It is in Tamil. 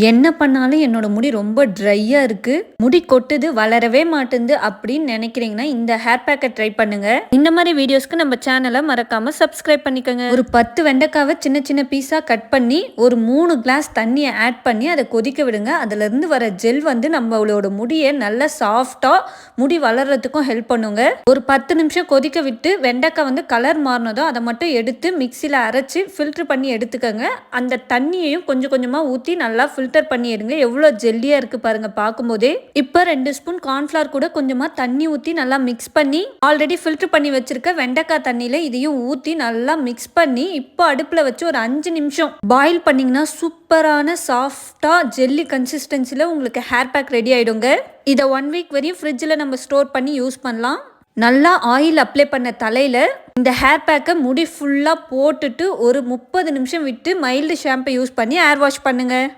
என்ன பண்ணாலும் என்னோட முடி ரொம்ப ட்ரையா இருக்கு, முடி கொட்டுது, வளரவே மாட்டேங்குது அப்படின்னு நினைக்கிறீங்கன்னா இந்த ஹேர் பேக்கை ட்ரை பண்ணுங்க. இந்த மாதிரி வீடியோஸ்க்கு நம்ம சேனலை மறக்காம சப்ஸ்கிரைப் பண்ணிக்கோங்க. ஒரு 10 வெண்டைக்காவை சின்ன சின்ன பீஸா கட் பண்ணி ஒரு 3 கிளாஸ் தண்ணியை ஆட் பண்ணி அதை கொதிக்க விடுங்க. அதுல இருந்து வர ஜெல் வந்து நம்மளோட முடியை நல்லா சாஃப்டா முடி வளர்றதுக்கும் ஹெல்ப் பண்ணுங்க. ஒரு 10 நிமிஷம் கொதிக்க விட்டு வெண்டைக்காய் வந்து கலர் மாறினதோ அதை மட்டும் எடுத்து மிக்சியில் அரைச்சி ஃபில்டர் பண்ணி எடுத்துக்கோங்க. அந்த தண்ணியையும் கொஞ்சம் கொஞ்சமா ஊற்றி நல்லா ஃபில்டர் பண்ணி எடுங்க. எவ்வளோ ஜெல்லியாக இருக்குது பாருங்கள் பார்க்கும்போதே. இப்போ 2 ஸ்பூன் கார்ன்ஃப்ளவர் கூட கொஞ்சமாக தண்ணி ஊற்றி நல்லா மிக்ஸ் பண்ணி ஆல்ரெடி ஃபில்டர் பண்ணி வச்சிருக்க வெண்டைக்காய் தண்ணியில் இதையும் ஊற்றி நல்லா மிக்ஸ் பண்ணி இப்போ அடுப்பில் வச்சு ஒரு 5 நிமிஷம் பாயில் பண்ணிங்கன்னா சூப்பரான சாஃப்டாக ஜெல்லி கன்சிஸ்டன்சியில் உங்களுக்கு ஹேர் பேக் ரெடி ஆகிடுங்க. இதை 1 வீக் வரையும் ஃப்ரிட்ஜில் நம்ம ஸ்டோர் பண்ணி யூஸ் பண்ணலாம். நல்லா ஆயில் அப்ளை பண்ண தலையில் இந்த ஹேர் பேக்கை முடி ஃபுல்லாக போட்டுட்டு ஒரு 30 நிமிஷம் விட்டு மைல்டு ஷாம்பை யூஸ் பண்ணி ஹேர் வாஷ் பண்ணுங்கள்.